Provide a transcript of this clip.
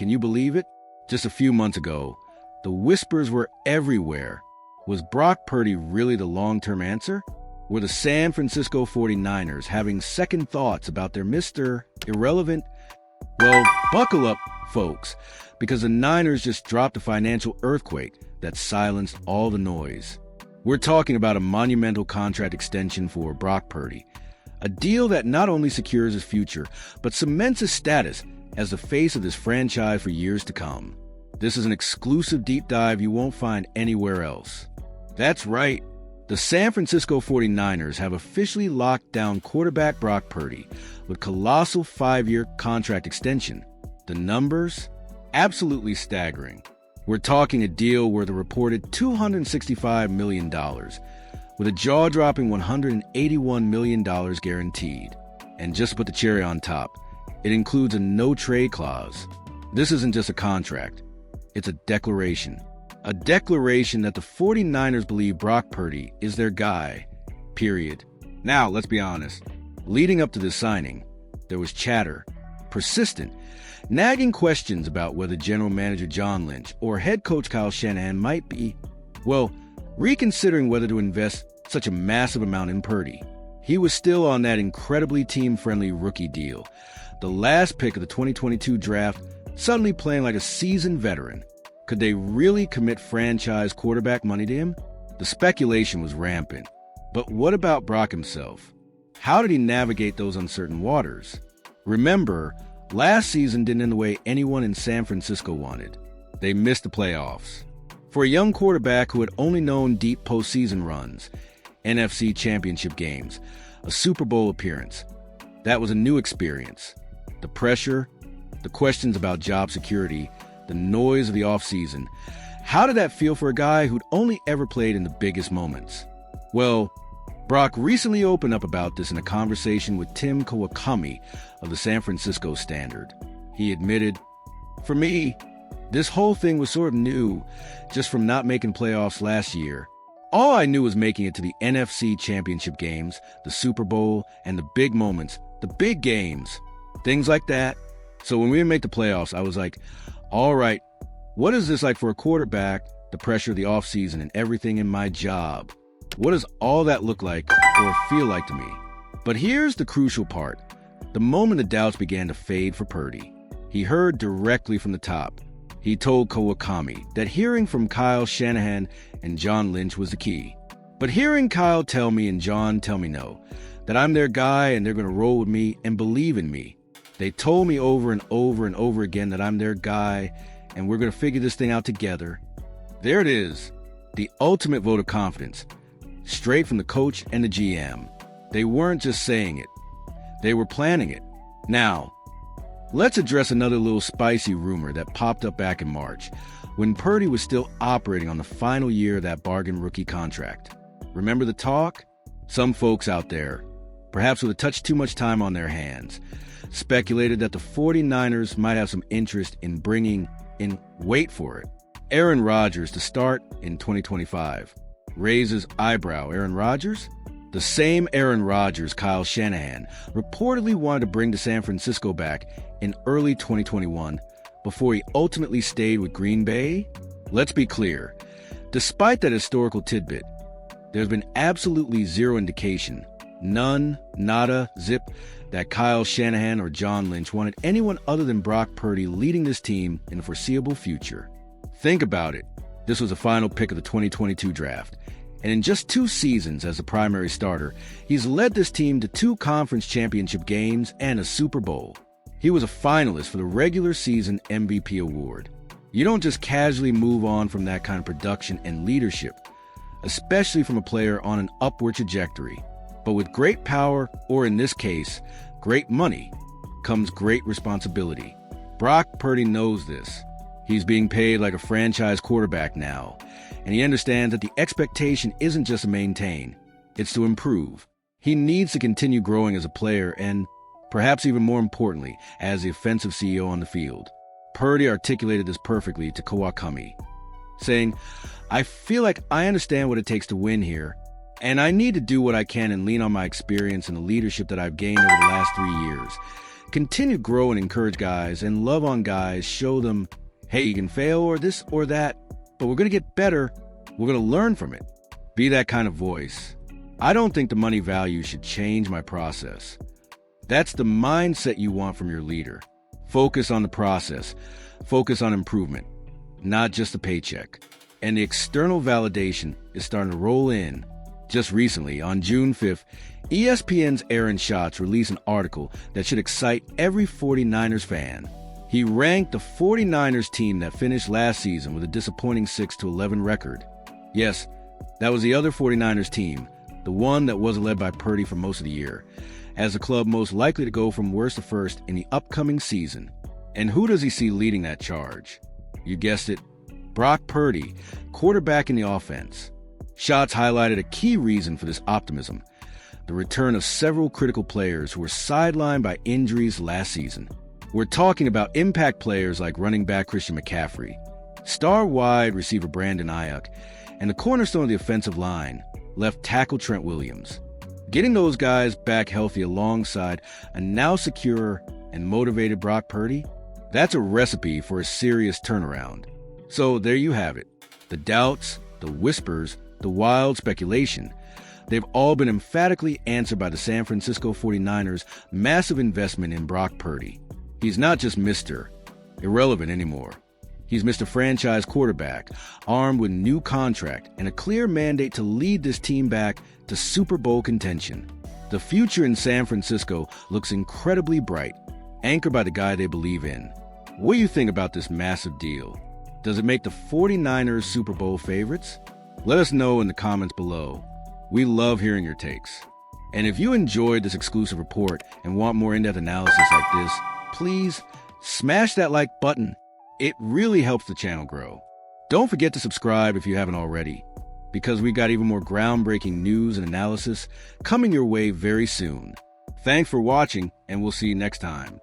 Can you believe it? Just a few months ago, the whispers were everywhere. Was Brock Purdy really the long-term answer? Were the San Francisco 49ers having second thoughts about their Mr. Irrelevant? Well, buckle up, folks, because the Niners just dropped a financial earthquake that silenced all the noise. We're talking about a monumental contract extension for Brock Purdy, a deal that not only secures his future, but cements his status as the face of this franchise for years to come. This is an exclusive deep dive you won't find anywhere else. That's right. The San Francisco 49ers have officially locked down quarterback Brock Purdy with colossal 5-year contract extension. The numbers? Absolutely staggering. We're talking a deal worth a reported $265 million, with a jaw-dropping $181 million guaranteed. And just to put the cherry on top, it includes a no-trade clause. This isn't just a contract. It's a declaration. A declaration that the 49ers believe Brock Purdy is their guy, period. Now, let's be honest. Leading up to this signing, there was chatter, persistent, nagging questions about whether general manager John Lynch or head coach Kyle Shanahan might be, reconsidering whether to invest such a massive amount in Purdy. He was still on that incredibly team-friendly rookie deal, the last pick of the 2022 draft, suddenly playing like a seasoned veteran. Could they really commit franchise quarterback money to him? The speculation was rampant. But what about Brock himself? How did he navigate those uncertain waters? Remember, last season didn't end the way anyone in San Francisco wanted. They missed the playoffs. For a young quarterback who had only known deep postseason runs, NFC championship games, a Super Bowl appearance, that was a new experience. The pressure, the questions about job security, the noise of the offseason. How did that feel for a guy who'd only ever played in the biggest moments? Well, Brock recently opened up about this in a conversation with Tim Kawakami of the San Francisco Standard. He admitted, "For me, this whole thing was sort of new, just from not making playoffs last year. All I knew was making it to the NFC championship games, the Super Bowl, and the big moments, the big games, things like that. So when we didn't make the playoffs, I was like, all right, what is this like for a quarterback, the pressure of the offseason and everything in my job? What does all that look like or feel like to me?" But here's the crucial part. The moment the doubts began to fade for Purdy, he heard directly from the top. He told Kawakami that hearing from Kyle Shanahan and John Lynch was the key. But hearing Kyle tell me and John tell me no, that I'm their guy and they're going to roll with me and believe in me. They told me over and over and over again that I'm their guy and we're going to figure this thing out together. There it is, the ultimate vote of confidence, straight from the coach and the GM. They weren't just saying it, they were planning it. Now, let's address another little spicy rumor that popped up back in March, when Purdy was still operating on the final year of that bargain rookie contract. Remember the talk? Some folks out there, perhaps with a touch too much time on their hands, speculated that the 49ers might have some interest in bringing in, wait for it, Aaron Rodgers to start in 2025. Raise his eyebrow, Aaron Rodgers? The same Aaron Rodgers Kyle Shanahan reportedly wanted to bring to San Francisco back in early 2021 before he ultimately stayed with Green Bay? Let's be clear. Despite that historical tidbit, there's been absolutely zero indication, none, nada, zip, that Kyle Shanahan or John Lynch wanted anyone other than Brock Purdy leading this team in the foreseeable future. Think about it. This was the final pick of the 2022 draft. And in just 2 seasons as the primary starter, he's led this team to 2 conference championship games and a Super Bowl. He was a finalist for the regular season MVP award. You don't just casually move on from that kind of production and leadership, especially from a player on an upward trajectory. But with great power, or in this case, great money, comes great responsibility. Brock Purdy knows this. He's being paid like a franchise quarterback now, and he understands that the expectation isn't just to maintain, it's to improve. He needs to continue growing as a player and, perhaps even more importantly, as the offensive CEO on the field. Purdy articulated this perfectly to Kawakami, saying, "I feel like I understand what it takes to win here, and I need to do what I can and lean on my experience and the leadership that I've gained over the last 3 years. Continue to grow and encourage guys, and love on guys. Show them, hey, you can fail or this or that, but we're going to get better. We're going to learn from it. Be that kind of voice. I don't think the money value should change my process. That's the mindset you want from your leader. Focus on the process. Focus on improvement, not just the paycheck. And the external validation is starting to roll in. Just recently, on June 5th, ESPN's Aaron Schatz released an article that should excite every 49ers fan. He ranked the 49ers team that finished last season with a disappointing 6-11 record. Yes, that was the other 49ers team, the one that wasn't led by Purdy for most of the year, as the club most likely to go from worst to first in the upcoming season. And who does he see leading that charge? You guessed it, Brock Purdy, quarterback in the offense. Schatz highlighted a key reason for this optimism: the return of several critical players who were sidelined by injuries last season. We're talking about impact players like running back Christian McCaffrey, star wide receiver Brandon Ayuk, and the cornerstone of the offensive line, left tackle Trent Williams. Getting those guys back healthy alongside a now secure and motivated Brock Purdy, that's a recipe for a serious turnaround. So there you have it. The doubts, the whispers, the wild speculation, they've all been emphatically answered by the San Francisco 49ers' massive investment in Brock Purdy. He's not just Mr. Irrelevant anymore. He's Mr. Franchise Quarterback, armed with new contract and a clear mandate to lead this team back to Super Bowl contention. The future in San Francisco looks incredibly bright, anchored by the guy they believe in. What do you think about this massive deal? Does it make the 49ers Super Bowl favorites? Let us know in the comments below. We love hearing your takes. And if you enjoyed this exclusive report and want more in-depth analysis like this, please smash that like button. It really helps the channel grow. Don't forget to subscribe if you haven't already, because we've got even more groundbreaking news and analysis coming your way very soon. Thanks for watching, and we'll see you next time.